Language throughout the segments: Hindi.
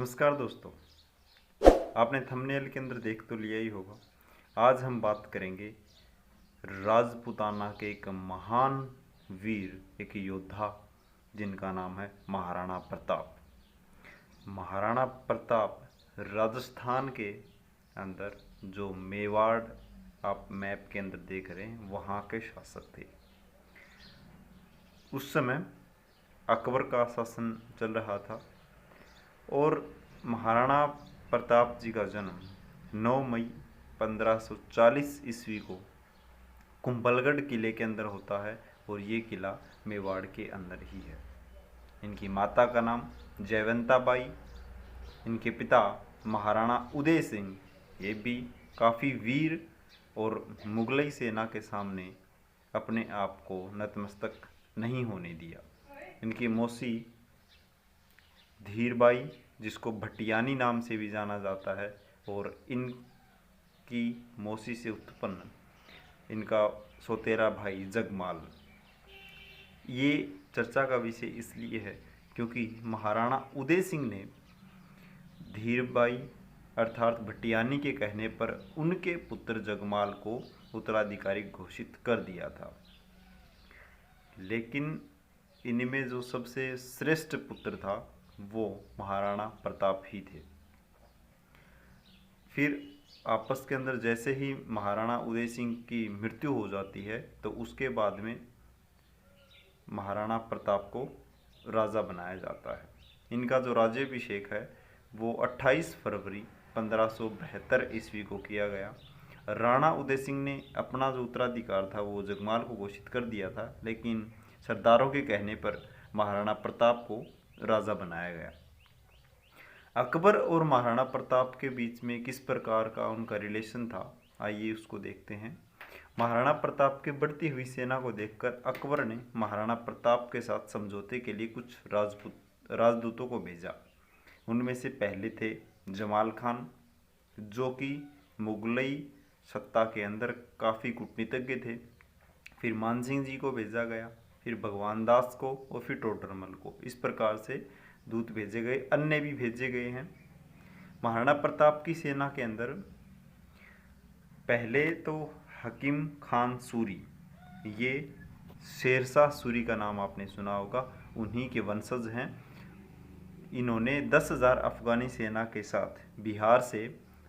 नमस्कार दोस्तों, आपने थंबनेल के अंदर देख तो लिया ही होगा। आज हम बात करेंगे राजपूताना के एक महान वीर, एक योद्धा जिनका नाम है महाराणा प्रताप। महाराणा प्रताप राजस्थान के अंदर जो मेवाड़ आप मैप के अंदर देख रहे हैं वहाँ के शासक थे। उस समय अकबर का शासन चल रहा था और महाराणा प्रताप जी का जन्म 9 मई 1540 ईस्वी को कुंभलगढ़ किले के अंदर होता है और ये किला मेवाड़ के अंदर ही है। इनकी माता का नाम जयवंता बाई, इनके पिता महाराणा उदय सिंह, ये भी काफ़ी वीर और मुगलई सेना के सामने अपने आप को नतमस्तक नहीं होने दिया। इनकी मौसी धीरबाई, जिसको भटियानी नाम से भी जाना जाता है, और इनकी मौसी से उत्पन्न इनका सौतेरा भाई जगमाल। ये चर्चा का विषय इसलिए है क्योंकि महाराणा उदय सिंह ने धीरबाई अर्थात भटियानी के कहने पर उनके पुत्र जगमाल को उत्तराधिकारी घोषित कर दिया था, लेकिन इनमें जो सबसे श्रेष्ठ पुत्र था वो महाराणा प्रताप ही थे। फिर आपस के अंदर जैसे ही महाराणा उदय सिंह की मृत्यु हो जाती है तो उसके बाद में महाराणा प्रताप को राजा बनाया जाता है। इनका जो राज्याभिषेक है वो 28 फरवरी 1572 ईस्वी को किया गया। राणा उदय सिंह ने अपना जो उत्तराधिकार था वो जगमाल को घोषित कर दिया था, लेकिन सरदारों के कहने पर महाराणा प्रताप को राजा बनाया गया। अकबर और महाराणा प्रताप के बीच में किस प्रकार का उनका रिलेशन था, आइए उसको देखते हैं। महाराणा प्रताप के बढ़ती हुई सेना को देखकर अकबर ने महाराणा प्रताप के साथ समझौते के लिए कुछ राजदूतों को भेजा। उनमें से पहले थे जमाल खान, जो कि मुगलई सत्ता के अंदर काफ़ी कूटनीतिज्ञ थे। फिर मानसिंह जी को भेजा गया, फिर भगवान दास को और फिर टोडरमल को। इस प्रकार से दूत भेजे गए, अन्य भी भेजे गए हैं। महाराणा प्रताप की सेना के अंदर पहले तो हकीम खान सूरी, ये शेरशाह सूरी का नाम आपने सुना होगा, उन्हीं के वंशज हैं। इन्होंने 10,000 अफगानी सेना के साथ बिहार से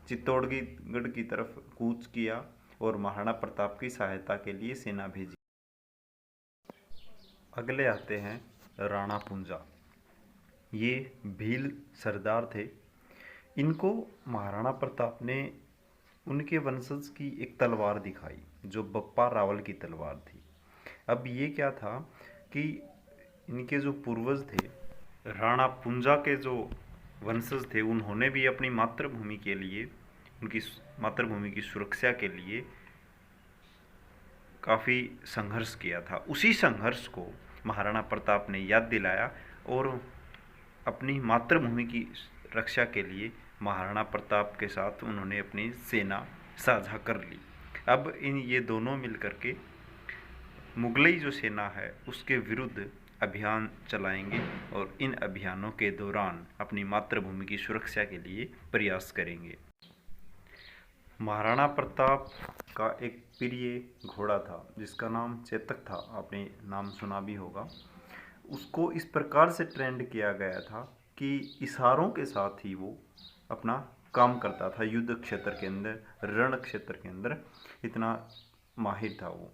चित्तौड़गढ़ की तरफ कूच किया और महाराणा प्रताप की सहायता के लिए सेना भेजी। अगले आते हैं राणा पुंजा। ये भील सरदार थे। इनको महाराणा प्रताप ने उनके वंशज की एक तलवार दिखाई जो बप्पा रावल की तलवार थी। अब ये क्या था कि इनके जो पूर्वज थे, राणा पुंजा के जो वंशज थे, उन्होंने भी अपनी मातृभूमि के लिए, उनकी मातृभूमि की सुरक्षा के लिए काफ़ी संघर्ष किया था। उसी संघर्ष को महाराणा प्रताप ने याद दिलाया और अपनी मातृभूमि की रक्षा के लिए महाराणा प्रताप के साथ उन्होंने अपनी सेना साझा कर ली। अब ये दोनों मिलकर के मुगलई जो सेना है उसके विरुद्ध अभियान चलाएंगे और इन अभियानों के दौरान अपनी मातृभूमि की सुरक्षा के लिए प्रयास करेंगे। महाराणा प्रताप का एक प्रिय घोड़ा था जिसका नाम चेतक था, आपने नाम सुना भी होगा। उसको इस प्रकार से ट्रेंड किया गया था कि इशारों के साथ ही वो अपना काम करता था। युद्ध क्षेत्र के अंदर, रण क्षेत्र के अंदर इतना माहिर था वो।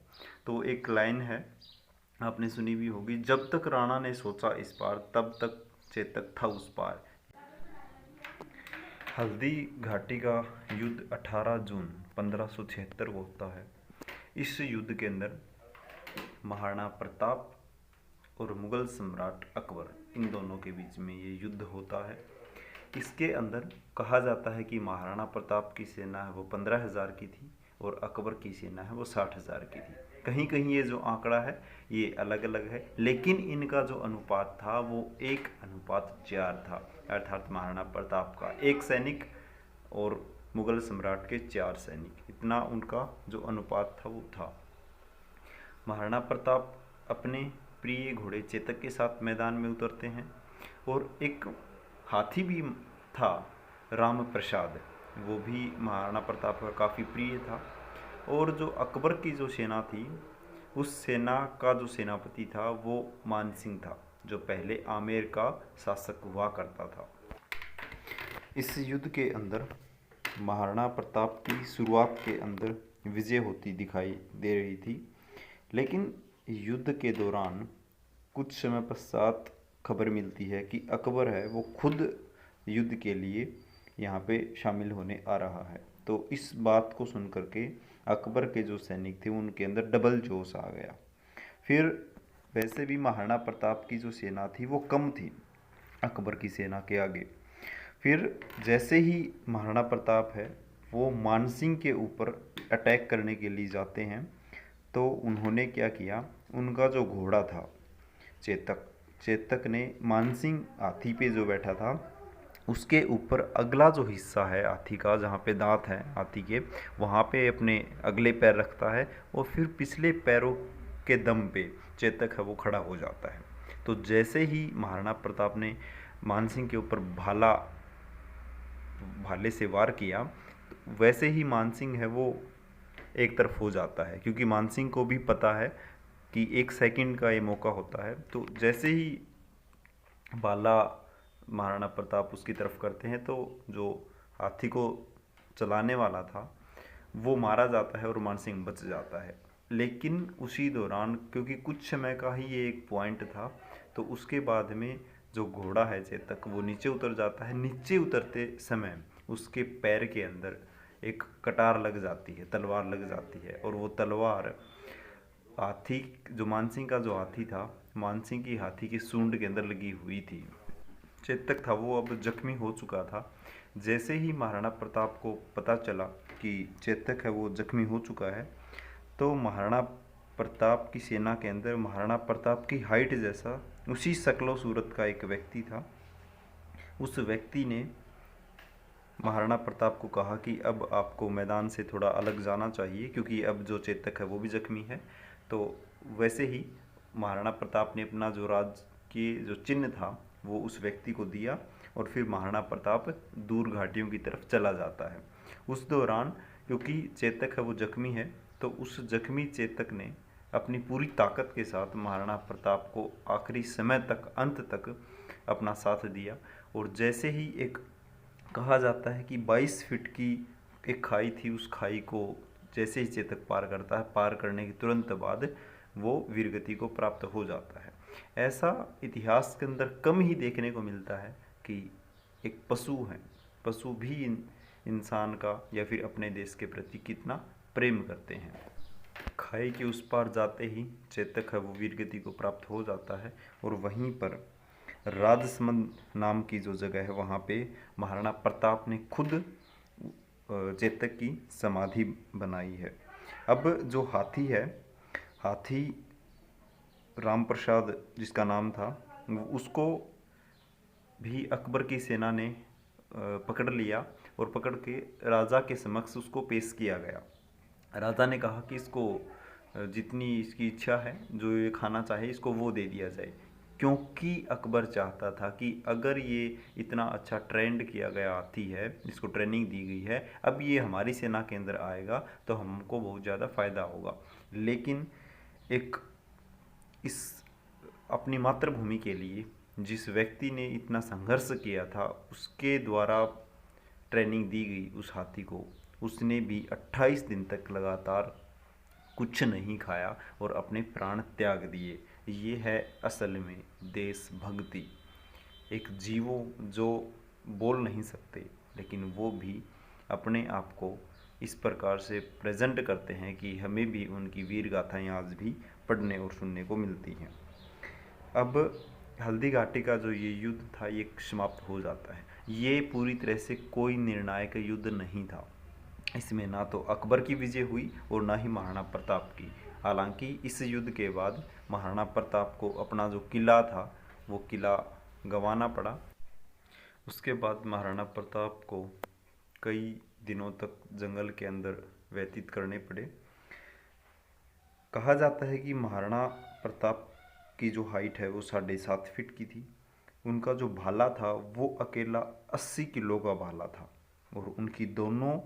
तो एक लाइन है, आपने सुनी भी होगी, जब तक राणा ने सोचा इस पार तब तक चेतक था उस पार। हल्दी घाटी का युद्ध 18 जून 1576 को होता है। इस युद्ध के अंदर महाराणा प्रताप और मुगल सम्राट अकबर, इन दोनों के बीच में ये युद्ध होता है। इसके अंदर कहा जाता है कि महाराणा प्रताप की सेना है वो 15,000 की थी और अकबर की सेना है वो 60,000 की थी। कहीं कहीं ये जो आंकड़ा है ये अलग अलग है, लेकिन इनका जो अनुपात था वो 1:4 था, अर्थात महाराणा प्रताप का 1 सैनिक और मुगल सम्राट के 4 सैनिक, इतना उनका जो अनुपात था वो था। महाराणा प्रताप अपने प्रिय घोड़े चेतक के साथ मैदान में उतरते हैं और एक हाथी भी था राम प्रसाद, वो भी महाराणा प्रताप का काफ़ी प्रिय था। और जो अकबर की जो सेना थी, उस सेना का जो सेनापति था वो मान सिंह था, जो पहले आमेर का शासक हुआ करता था। इस युद्ध के अंदर महाराणा प्रताप की शुरुआत के अंदर विजय होती दिखाई दे रही थी, लेकिन युद्ध के दौरान कुछ समय पश्चात खबर मिलती है कि अकबर है वो खुद युद्ध के लिए यहाँ पे शामिल होने आ रहा है। तो इस बात को सुन करके अकबर के जो सैनिक थे उनके अंदर डबल जोश आ गया। फिर वैसे भी महाराणा प्रताप की जो सेना थी वो कम थी अकबर की सेना के आगे। फिर जैसे ही महाराणा प्रताप है वो मानसिंह के ऊपर अटैक करने के लिए जाते हैं, तो उन्होंने क्या किया, उनका जो घोड़ा था चेतक ने मानसिंह हाथी पे जो बैठा था उसके ऊपर अगला जो हिस्सा है हाथी का, जहाँ पे दांत है हाथी के, वहाँ पे अपने अगले पैर रखता है और फिर पिछले पैरों के दम पे चेतक है वो खड़ा हो जाता है। तो जैसे ही महाराणा प्रताप ने मानसिंह के ऊपर भाले से वार किया, तो वैसे ही मानसिंह है वो एक तरफ हो जाता है, क्योंकि मानसिंह को भी पता है कि 1 सेकंड का ये मौका होता है। तो जैसे ही भाला महाराणा प्रताप उसकी तरफ करते हैं, तो जो हाथी को चलाने वाला था वो मारा जाता है और मानसिंह बच जाता है। लेकिन उसी दौरान, क्योंकि कुछ समय का ही ये एक पॉइंट था, तो उसके बाद में जो घोड़ा है चेतक वो नीचे उतर जाता है। नीचे उतरते समय उसके पैर के अंदर एक कटार लग जाती है, तलवार लग जाती है, और वो तलवार हाथी जो मानसिंह का जो हाथी था, मानसिंह की हाथी की सूंड के अंदर लगी हुई थी। चेतक था वो अब जख्मी हो चुका था। जैसे ही महाराणा प्रताप को पता चला कि चेतक है वो जख्मी हो चुका है, तो महाराणा प्रताप की सेना के अंदर महाराणा प्रताप की हाइट जैसा उसी शक्ल सूरत का एक व्यक्ति था। उस व्यक्ति ने महाराणा प्रताप को कहा कि अब आपको मैदान से थोड़ा अलग जाना चाहिए, क्योंकि अब जो चेतक है वो भी जख्मी है। तो वैसे ही महाराणा प्रताप ने अपना जो राज की जो चिन्ह था वो उस व्यक्ति को दिया, और फिर महाराणा प्रताप दूर घाटियों की तरफ चला जाता है। उस दौरान क्योंकि चेतक है वो जख्मी है, तो उस जख्मी चेतक ने अपनी पूरी ताकत के साथ महाराणा प्रताप को आखिरी समय तक, अंत तक अपना साथ दिया। और जैसे ही एक कहा जाता है कि 22 फीट की एक खाई थी, उस खाई को जैसे ही चेतक पार करता है, पार करने के तुरंत बाद वो वीरगति को प्राप्त हो जाता है। ऐसा इतिहास के अंदर कम ही देखने को मिलता है कि एक पशु है, पशु भी इंसान का या फिर अपने देश के प्रति कितना प्रेम करते हैं। खाई के उस पार जाते ही चेतक है वो वीरगति को प्राप्त हो जाता है, और वहीं पर राजसमंद नाम की जो जगह है वहाँ पे महाराणा प्रताप ने खुद चेतक की समाधि बनाई है। अब जो हाथी है, हाथी राम प्रसाद जिसका नाम था, उसको भी अकबर की सेना ने पकड़ लिया और पकड़ के राजा के समक्ष उसको पेश किया गया। राजा ने कहा कि इसको जितनी इसकी इच्छा है, जो ये खाना चाहे, इसको वो दे दिया जाए, क्योंकि अकबर चाहता था कि अगर ये इतना अच्छा ट्रेंड किया गया हाथी है, इसको ट्रेनिंग दी गई है, अब ये हमारी सेना के अंदर आएगा तो हमको बहुत ज़्यादा फ़ायदा होगा। लेकिन एक इस अपनी मातृभूमि के लिए जिस व्यक्ति ने इतना संघर्ष किया था, उसके द्वारा ट्रेनिंग दी गई उस हाथी को, उसने भी 28 दिन तक लगातार कुछ नहीं खाया और अपने प्राण त्याग दिए। ये है असल में देशभक्ति। एक जीवो जो बोल नहीं सकते, लेकिन वो भी अपने आप को इस प्रकार से प्रेजेंट करते हैं कि हमें भी उनकी वीर गाथाएँ आज भी पढ़ने और सुनने को मिलती हैं। अब हल्दी घाटी का जो ये युद्ध था ये समाप्त हो जाता है। ये पूरी तरह से कोई निर्णायक युद्ध नहीं था। इसमें ना तो अकबर की विजय हुई और ना ही महाराणा प्रताप की। हालांकि इस युद्ध के बाद महाराणा प्रताप को अपना जो किला था वो किला गंवाना पड़ा। उसके बाद महाराणा प्रताप को कई दिनों तक जंगल के अंदर व्यतीत करने पड़े। कहा जाता है कि महाराणा प्रताप की जो हाइट है वो 7.5 फीट की थी। उनका जो भाला था वो अकेला 80 किलो का भाला था और उनकी दोनों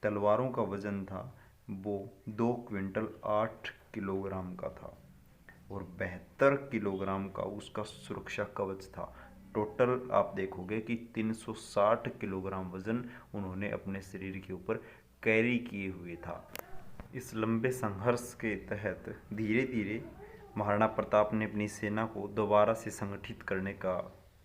तलवारों का वजन था वो 2 क्विंटल 8 किलोग्राम का था और 72 किलोग्राम का उसका सुरक्षा कवच था। टोटल आप देखोगे कि 360 किलोग्राम वजन उन्होंने अपने शरीर के ऊपर कैरी किए हुए था। इस लंबे संघर्ष के तहत धीरे धीरे महाराणा प्रताप ने अपनी सेना को दोबारा से संगठित करने का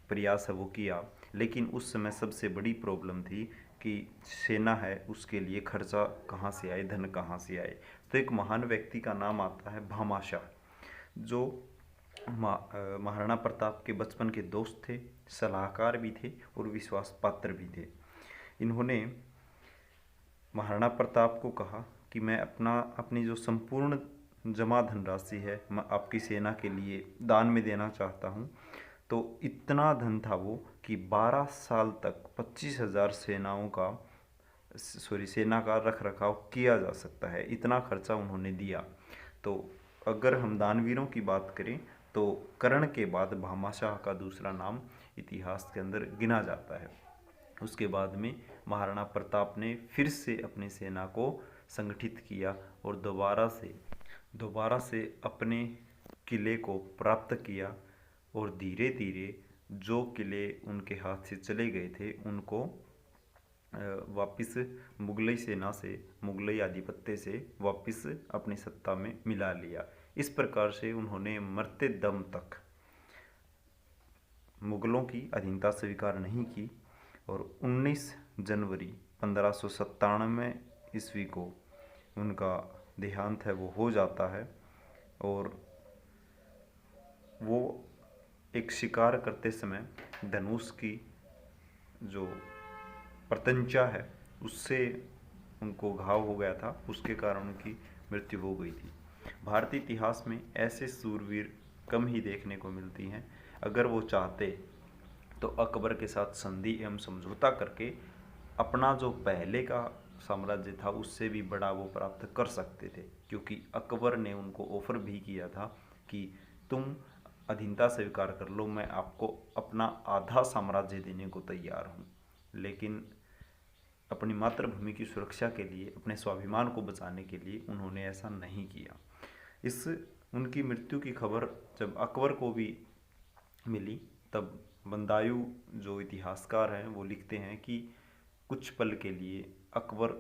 प्रयास है वो किया, लेकिन उस समय सबसे बड़ी प्रॉब्लम थी कि सेना है उसके लिए खर्चा कहाँ से आए, धन कहाँ से आए। तो एक महान व्यक्ति का नाम आता है भामाशाह, जो महाराणा प्रताप के बचपन के दोस्त थे, सलाहकार भी थे और विश्वास पात्र भी थे। इन्होंने महाराणा प्रताप को कहा कि मैं अपनी जो संपूर्ण जमा धनराशि है मैं आपकी सेना के लिए दान में देना चाहता हूँ। तो इतना धन था वो कि 12 साल तक 25,000 सेना का रख रखाव किया जा सकता है, इतना खर्चा उन्होंने दिया। तो अगर हम दानवीरों की बात करें तो कर्ण के बाद भामाशाह का दूसरा नाम इतिहास के अंदर गिना जाता है। उसके बाद में महाराणा प्रताप ने फिर से अपनी सेना को संगठित किया और दोबारा से अपने किले को प्राप्त किया और धीरे धीरे जो किले उनके हाथ से चले गए थे उनको वापस मुगलई आधिपत्य से वापस अपनी सत्ता में मिला लिया। इस प्रकार से उन्होंने मरते दम तक मुगलों की अधीनता स्वीकार नहीं की और 19 जनवरी 1597 ईस्वी को उनका देहांत है वो हो जाता है और वो एक शिकार करते समय धनुष की जो प्रत्यंचा है उससे उनको घाव हो गया था, उसके कारण उनकी मृत्यु हो गई थी। भारतीय इतिहास में ऐसे सूरवीर कम ही देखने को मिलती हैं। अगर वो चाहते तो अकबर के साथ संधि एवं समझौता करके अपना जो पहले का साम्राज्य था उससे भी बड़ा वो प्राप्त कर सकते थे, क्योंकि अकबर ने उनको ऑफर भी किया था कि तुम अधीनता स्वीकार कर लो, मैं आपको अपना आधा साम्राज्य देने को तैयार हूँ। लेकिन अपनी मातृभूमि की सुरक्षा के लिए, अपने स्वाभिमान को बचाने के लिए उन्होंने ऐसा नहीं किया। उनकी मृत्यु की खबर जब अकबर को भी मिली तब बंदायू जो इतिहासकार हैं वो लिखते हैं कि कुछ पल के लिए अकबर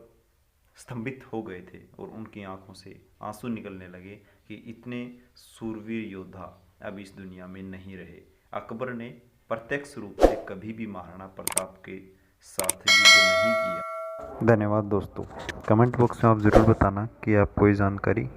स्तंभित हो गए थे और उनकी आंखों से आंसू निकलने लगे कि इतने सूरवीर योद्धा अब इस दुनिया में नहीं रहे। अकबर ने प्रत्यक्ष रूप से कभी भी महाराणा प्रताप के साथ युद्ध नहीं किया। धन्यवाद दोस्तों। कमेंट बॉक्स में आप ज़रूर बताना कि आपको ये जानकारी